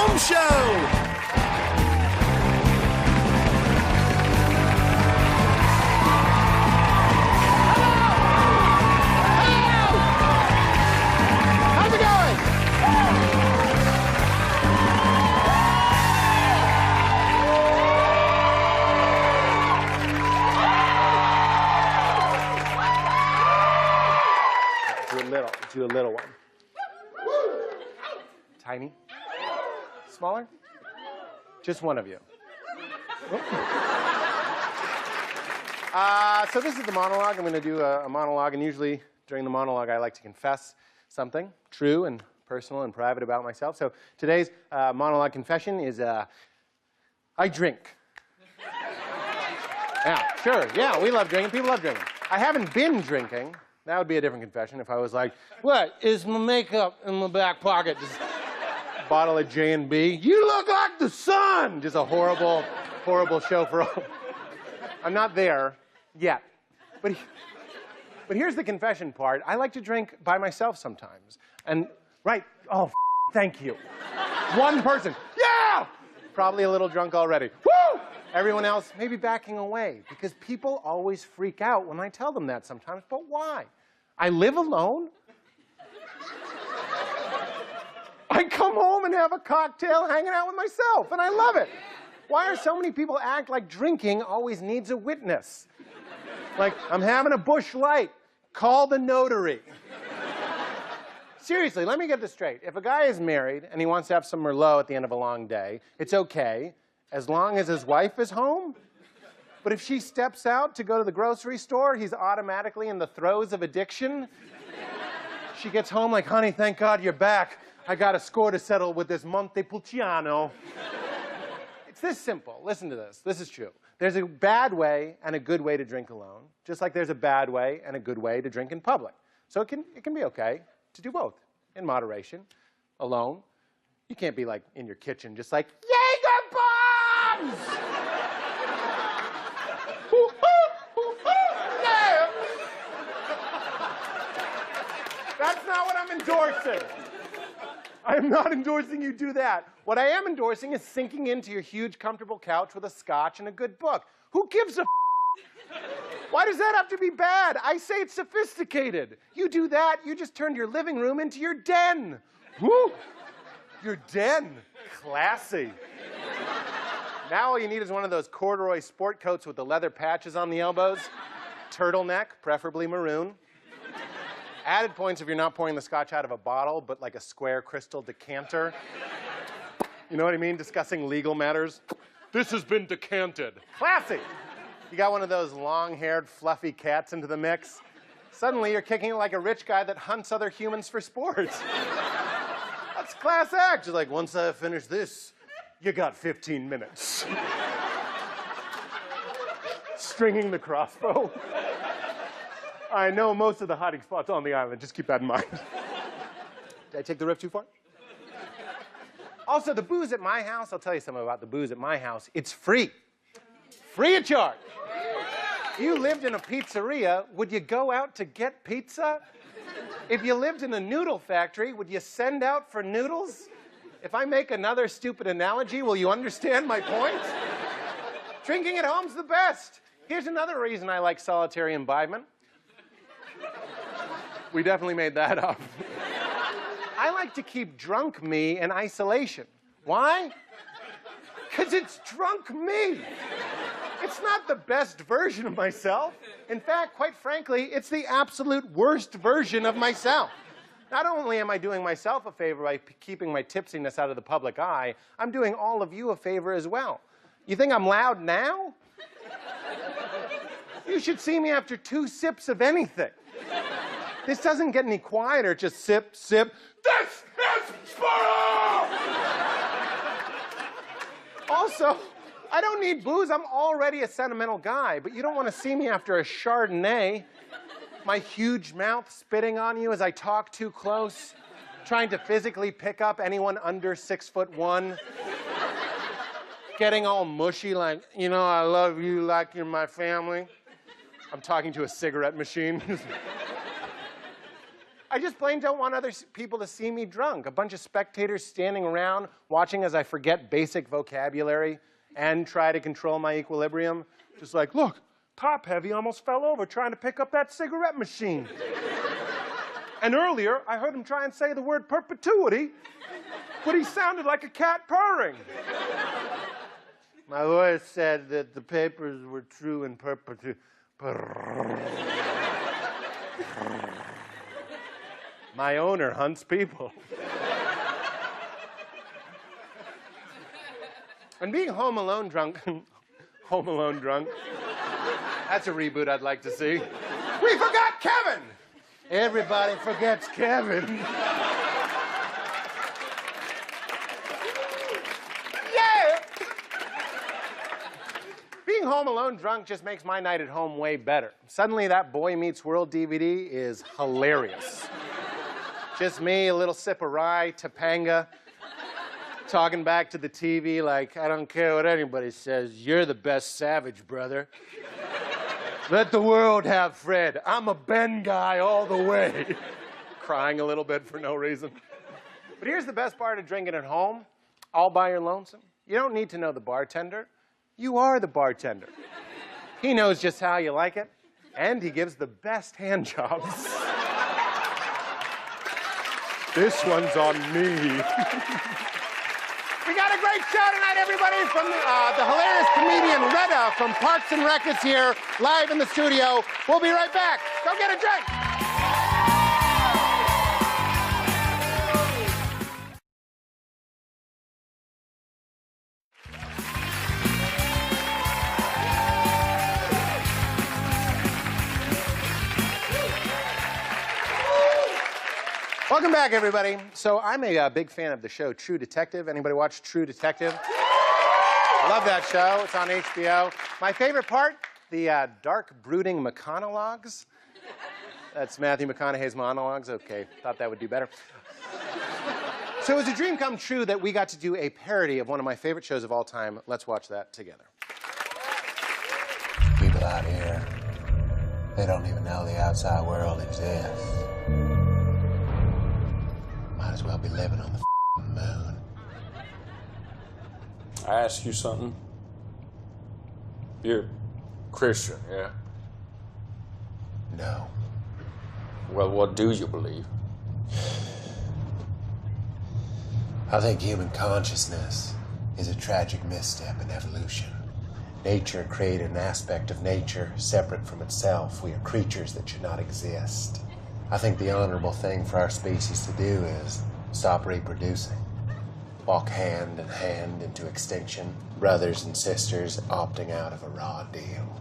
Holmes Show! Do a little one. Tiny? Smaller? Just one of you. So this is the monologue. I'm going to do a monologue, and usually during the monologue I like to confess something true and personal and private about myself. So today's monologue confession is I drink. Yeah, sure. Yeah, we love drinking. People love drinking. I haven't been drinking. That would be a different confession if I was like, what, is my makeup in my back pocket? Just a bottle of J&B. You look like the sun! Just a horrible, horrible show for all. I'm not there yet. But here's the confession part. I like to drink by myself sometimes. And, right, oh, thank you. One person, yeah! Probably a little drunk already. Woo! Everyone else maybe backing away, because people always freak out when I tell them that sometimes. But why? I live alone. I come home and have a cocktail hanging out with myself, and I love it. Why are so many people act like drinking always needs a witness? Like, I'm having a bush light. Call the notary. Seriously, let me get this straight. If a guy is married and he wants to have some Merlot at the end of a long day, it's okay, as long as his wife is home. But if she steps out to go to the grocery store, he's automatically in the throes of addiction. She gets home like, honey, thank God you're back. I got a score to settle with this Montepulciano. It's this simple. Listen to this. This is true. There's a bad way and a good way to drink alone, just like there's a bad way and a good way to drink in public. So it can be okay to do both, in moderation, alone. You can't be like in your kitchen just like, Jaeger bombs! Yeah. That's not what I'm endorsing. I am not endorsing you do that. What I am endorsing is sinking into your huge, comfortable couch with a scotch and a good book. Who gives a Why does that have to be bad? I say it's sophisticated. You do that, you just turned your living room into your den. Woo! Your den. Classy. Now all you need is one of those corduroy sport coats with the leather patches on the elbows. Turtleneck, preferably maroon. Added points if you're not pouring the scotch out of a bottle, but like a square crystal decanter. You know what I mean? Discussing legal matters. This has been decanted. Classy. You got one of those long-haired, fluffy cats into the mix. Suddenly you're kicking it like a rich guy that hunts other humans for sports. That's class act. You're like, once I finish this, you got 15 minutes. Stringing the crossbow. I know most of the hiding spots on the island. Just keep that in mind. Did I take the riff too far? Also, the booze at my house, I'll tell you something about the booze at my house. It's free. Free of charge. If you lived in a pizzeria, would you go out to get pizza? If you lived in a noodle factory, would you send out for noodles? If I make another stupid analogy, will you understand my point? Drinking at home's the best. Here's another reason I like solitary imbibement. We definitely made that up. I like to keep drunk me in isolation. Why? Because it's drunk me. It's not the best version of myself. In fact, quite frankly, it's the absolute worst version of myself. Not only am I doing myself a favor by keeping my tipsiness out of the public eye, I'm doing all of you a favor as well. You think I'm loud now? You should see me after 2 sips of anything. This doesn't get any quieter, just sip, sip. This is Sparrow! Also, I don't need booze. I'm already a sentimental guy, but you don't want to see me after a Chardonnay. My huge mouth spitting on you as I talk too close, trying to physically pick up anyone under 6'1", getting all mushy like, you know, I love you like you're my family. I'm talking to a cigarette machine. I just plain don't want other people to see me drunk. A bunch of spectators standing around watching as I forget basic vocabulary and try to control my equilibrium. Just like, look, top heavy almost fell over trying to pick up that cigarette machine. And earlier, I heard him try and say the word perpetuity, but he sounded like a cat purring. My lawyer said that the papers were true in perpetuity. My owner hunts people. And being home alone drunk, home alone drunk, that's a reboot I'd like to see. We forgot Kevin! Everybody forgets Kevin. Yeah! Being home alone drunk just makes my night at home way better. Suddenly that Boy Meets World DVD is hilarious. Just me, a little sip of rye, Topanga, talking back to the TV like, I don't care what anybody says, you're the best savage, brother. Let the world have Fred. I'm a Ben guy all the way. Crying a little bit for no reason. But here's the best part of drinking at home, all by your lonesome. You don't need to know the bartender. You are the bartender. He knows just how you like it, and he gives the best hand jobs. This one's on me. We got a great show tonight, everybody, from the hilarious comedian Retta from Parks and Rec is here, live in the studio. We'll be right back. Go get a drink. Welcome back, everybody. So I'm a big fan of the show True Detective. Anybody watch True Detective? I love that show. It's on HBO. My favorite part, the dark, brooding McConaughey's. That's Matthew McConaughey's monologues. Okay, thought that would do better. So it was a dream come true that we got to do a parody of one of my favorite shows of all time. Let's watch that together. People out here, they don't even know the outside world exists. Might as well be living on the moon. I ask you something. You're Christian, yeah? No. Well, what do you believe? I think human consciousness is a tragic misstep in evolution. Nature created an aspect of nature separate from itself. We are creatures that should not exist. I think the honorable thing for our species to do is stop reproducing. Walk hand in hand into extinction. Brothers and sisters opting out of a raw deal.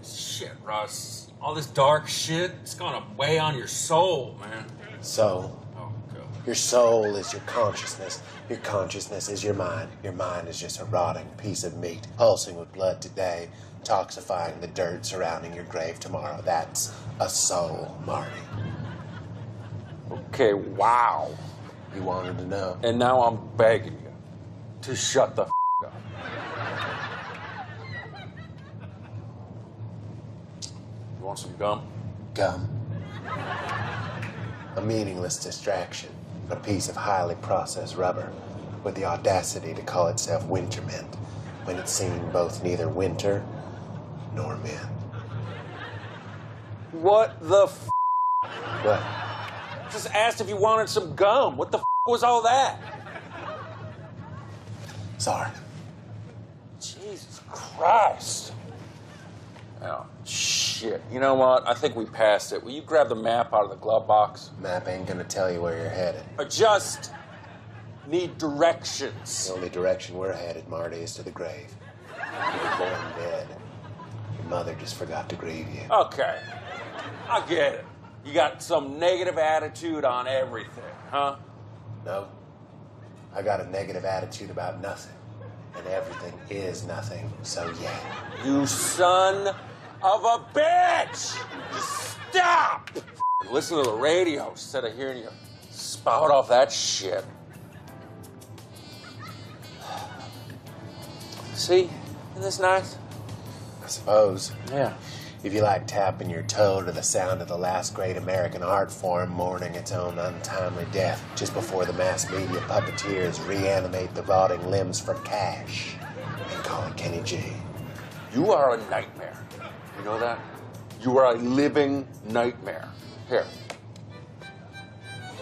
Shit, Russ. All this dark shit, it's gonna weigh on your soul, man. Soul. Oh, God. Your soul is your consciousness. Your consciousness is your mind. Your mind is just a rotting piece of meat, pulsing with blood today, toxifying the dirt surrounding your grave tomorrow. That's a soul, Marty. Okay, wow. You wanted to know. And now I'm begging you to shut the up. You want some gum? Gum. A meaningless distraction. A piece of highly processed rubber with the audacity to call itself winter mint when it's seen both neither winter nor mint. What the What? Just asked if you wanted some gum. What the was all that? Sorry. Jesus Christ. Oh, shit. You know what? I think we passed it. Will you grab the map out of the glove box? Map ain't gonna tell you where you're headed. I just need directions. The only direction we're headed, Marty, is to the grave. You were born dead. Your mother just forgot to grieve you. Okay. I get it. You got some negative attitude on everything, huh? No. I got a negative attitude about nothing. And everything is nothing, so yeah. You son of a bitch! Just stop! Listen to the radio instead of hearing you spout off that shit. See? Isn't this nice? I suppose. Yeah. If you like tapping your toe to the sound of the last great American art form mourning its own untimely death just before the mass media puppeteers reanimate the rotting limbs for cash, and call it Kenny G. You are a nightmare. You know that? You are a living nightmare. Here.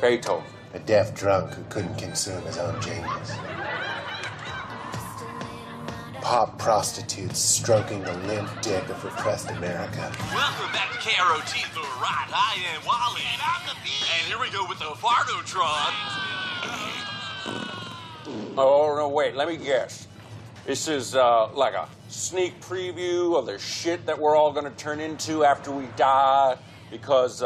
Beethoven. A deaf drunk who couldn't consume his own genius. Pop prostitutes stroking the limp dick of repressed America. Welcome back to KROT, the right. I am Wally. And I'm the B. And here we go with the Fardotron. Oh, no, wait, let me guess. This is like a sneak preview of the shit that we're all gonna turn into after we die. Because,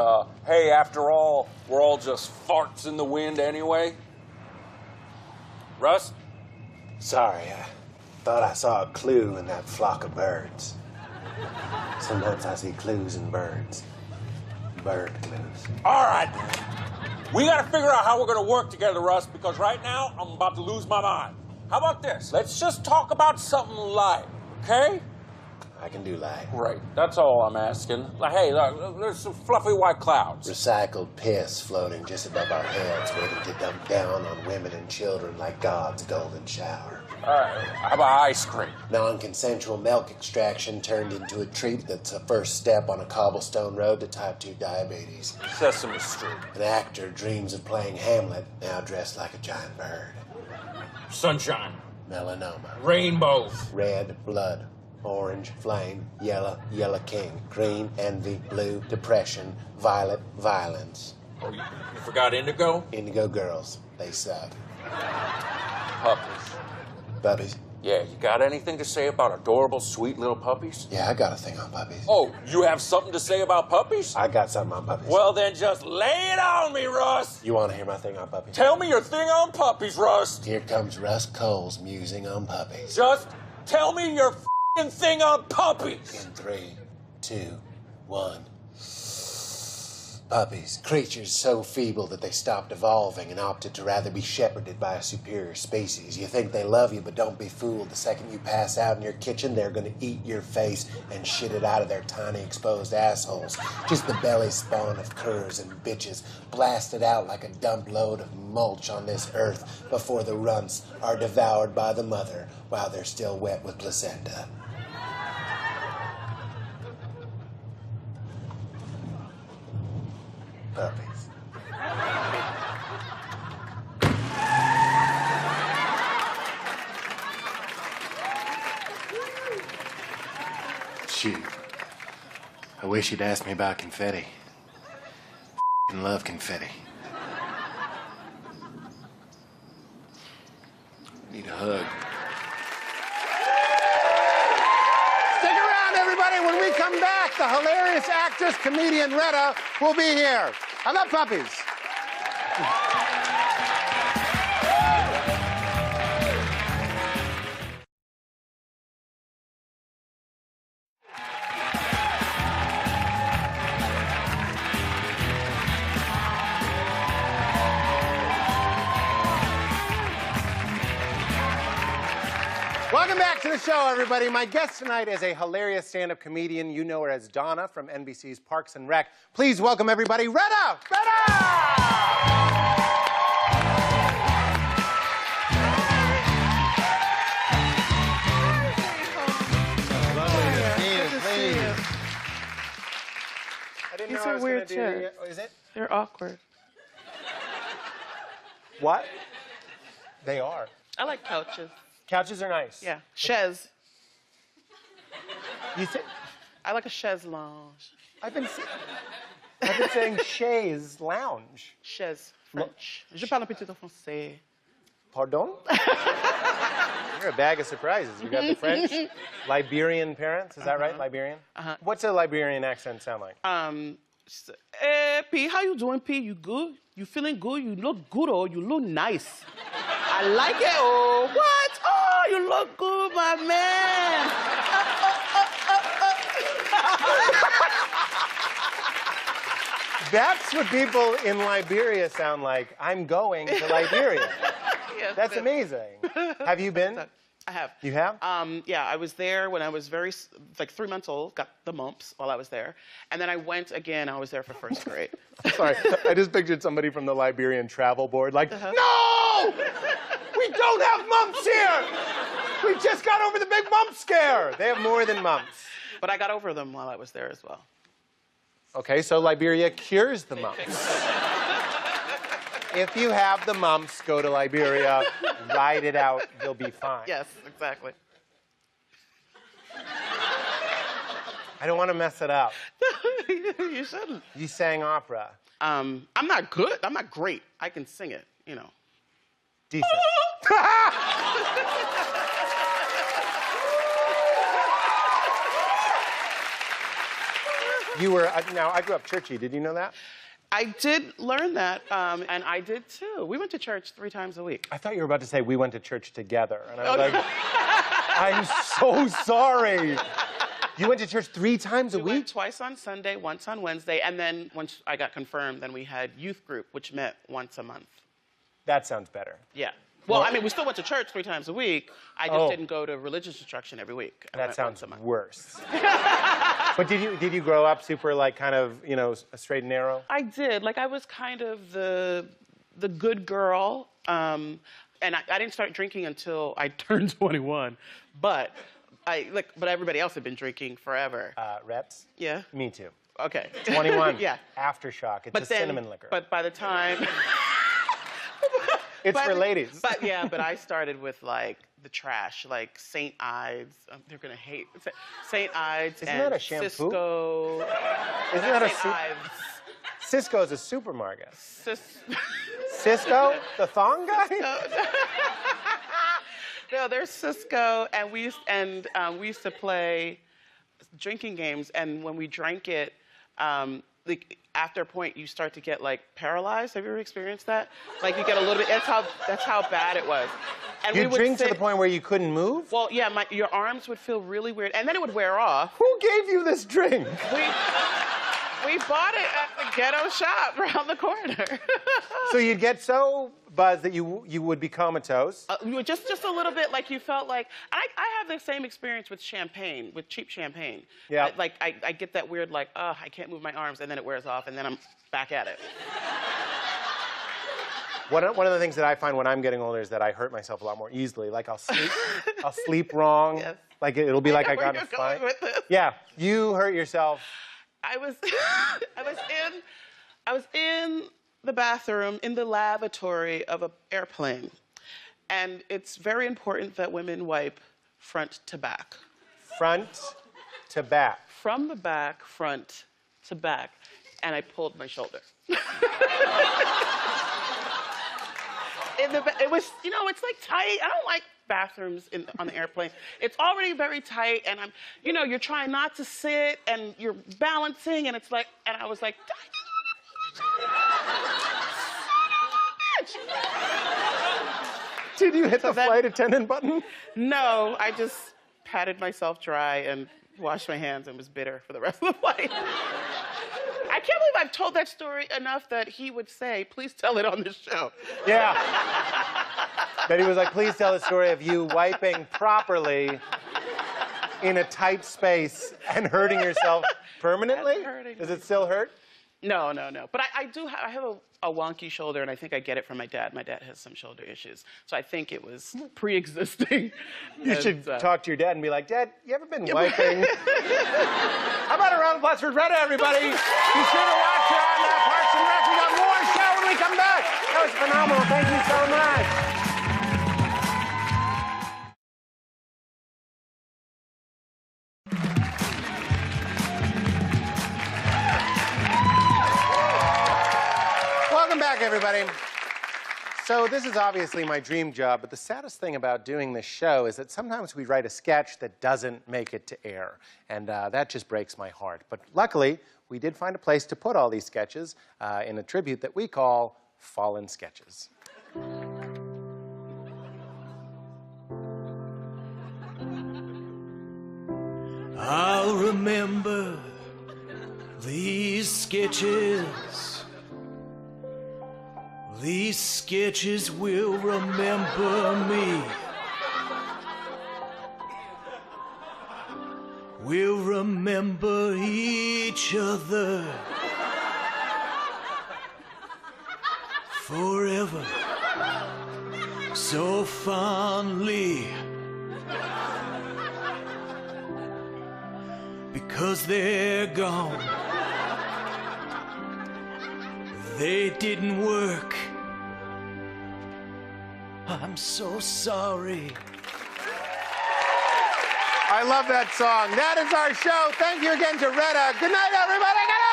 hey, after all, we're all just farts in the wind anyway. Russ? Sorry, I thought I saw a clue in that flock of birds. Sometimes I see clues in birds. Bird clues. All right. We gotta figure out how we're gonna work together, Russ, because right now I'm about to lose my mind. How about this? Let's just talk about something light, okay? I can do light. Right. That's all I'm asking. Like, hey, look, there's some fluffy white clouds. Recycled piss floating just above our heads, waiting to dump down on women and children like God's golden shower. All right. How about ice cream? Non-consensual milk extraction turned into a treat that's a first step on a cobblestone road to type 2 diabetes. Sesame Street. An actor dreams of playing Hamlet, now dressed like a giant bird. Sunshine. Melanoma. Rainbow. Red, blood. Orange, flame. Yellow, yellow king. Green, envy. Blue, depression. Violet, violence. Oh, you forgot indigo? Indigo girls, they suck. Puppies. Puppies? Yeah, you got anything to say about adorable, sweet little puppies? Yeah, I got a thing on puppies. Oh, you have something to say about puppies? I got something on puppies. Well, then just lay it on me, Russ. You want to hear my thing on puppies? Tell me your thing on puppies, Russ. Here comes Russ Cole's musing on puppies. Just tell me your f***ing thing on puppies. In 3, 2, 1. Puppies, creatures so feeble that they stopped evolving and opted to rather be shepherded by a superior species. You think they love you, but don't be fooled. The second you pass out in your kitchen, they're gonna eat your face and shit it out of their tiny exposed assholes. Just the belly spawn of curs and bitches, blasted out like a dump load of mulch on this earth before the runts are devoured by the mother while they're still wet with placenta. Puppies. Shoot. I wish you'd asked me about confetti. I love confetti. Need a hug. Stick around, everybody. When we come back, the hilarious actress, comedian Retta will be here. I love puppies. Welcome back to the show, everybody. My guest tonight is a hilarious stand-up comedian. You know her as Donna from NBC's Parks and Rec. Please welcome everybody, Retta! I didn't know I was weird gonna chairs. Oh, is it? They're awkward. What? They are. I like couches. Couches are nice. Yeah. Chaise. You think? I like a chaise lounge. I've been saying chaise lounge. Chaise. French. Je parle un petit peu français. Pardon? You're a bag of surprises. You got the French, Liberian parents. Is that right? Liberian? Uh-huh. What's a Liberian accent sound like? P, how you doing, P? You good? You feeling good? You look good, oh, you look nice. I like it, oh. What? Oh, you look good, my man. That's what people in Liberia sound like. I'm going to Liberia. Yes, That's amazing. Have you been? I have. You have? Yeah, I was there when I was like 3 months old, got the mumps while I was there. And then I went again, I was there for first grade. Sorry, I just pictured somebody from the Liberian Travel Board like, no! We don't have mumps here! We just got over the big mump scare! They have more than mumps. But I got over them while I was there as well. Okay, so Liberia cures the mumps. If you have the mumps, go to Liberia, ride it out, you'll be fine. Yes, exactly. I don't want to mess it up. You shouldn't. You sang opera. I'm not good. I'm not great. I can sing it, you know. Decent. You were, now I grew up churchy, did you know that? I did learn that, and I did too. We went to church 3 times a week. I thought you were about to say we went to church together. And I was like, I'm so sorry. You went to church 3 times a week? We went twice on Sunday, once on Wednesday, and then once I got confirmed, then we had youth group, which met once a month. That sounds better. Yeah. Well, I mean, we still went to church 3 times a week. I just didn't go to religious instruction every week. That sounds worse. But did you grow up super, like, kind of, you know, straight and narrow? I did. Like, I was kind of the good girl. And I didn't start drinking until I turned 21. But everybody else had been drinking forever. Reps? Yeah? Me too. Okay. 21. Yeah. Aftershock. It's a cinnamon liquor. But by the time... It's for ladies. But I started with, like, the trash, like St. Ides. They're going to hate. St. Ides Isn't and that a shampoo? Cisco. Isn't that a St. Ides. Cisco is a supermarket. Cisco? The thong guy? No, there's Cisco, and we used to play drinking games, and when we drank it, like after a point, you start to get like paralyzed. Have you ever experienced that? Like you get a little bit. That's how bad it was. And you drink to the point where you couldn't move? Well, yeah, your arms would feel really weird, and then it would wear off. Who gave you this drink? We bought it at the ghetto shop around the corner. So you'd get so buzzed that you would be comatose? Just a little bit, like you felt like... I have the same experience with champagne, with cheap champagne. Yeah. I get that weird, like, I can't move my arms, and then it wears off, and then I'm back at it. One of the things that I find when I'm getting older is that I hurt myself a lot more easily. Like I'll sleep wrong. Yes. Like it'll be like I got in a fight. Yeah, you hurt yourself. I was in the bathroom in the lavatory of an airplane, and it's very important that women wipe front to back. Front to back. From the back, front to back, and I pulled my shoulder. It was, you know, it's like tight. I don't like bathrooms on the airplane. It's already very tight, and you're trying not to sit, and you're balancing, and it's like, and I was like, son of a bitch! Did you hit the flight attendant button? No, I just patted myself dry and washed my hands and was bitter for the rest of the flight. I can't believe I've told that story enough that he would say, please tell it on this show. Yeah. That he was like, please tell the story of you wiping properly in a tight space and hurting yourself permanently? Does it still hurt? No. But I have a wonky shoulder, and I think I get it from my dad. My dad has some shoulder issues. So I think it was pre-existing. You should talk to your dad and be like, Dad, you ever been wiping? How about a round of applause for Retta, everybody? Be sure to watch her on Parks and Rec. We got more show when we come back. That was phenomenal. Thank you so much. Welcome back, everybody. So this is obviously my dream job, but the saddest thing about doing this show is that sometimes we write a sketch that doesn't make it to air, and that just breaks my heart. But luckily, we did find a place to put all these sketches in a tribute that we call Fallen Sketches. I'll remember these sketches. These sketches will remember me. We'll remember each other forever, so fondly, because they're gone. They didn't work. I'm so sorry. I love that song. That is our show. Thank you again to Retta. Good night, everybody. Good night.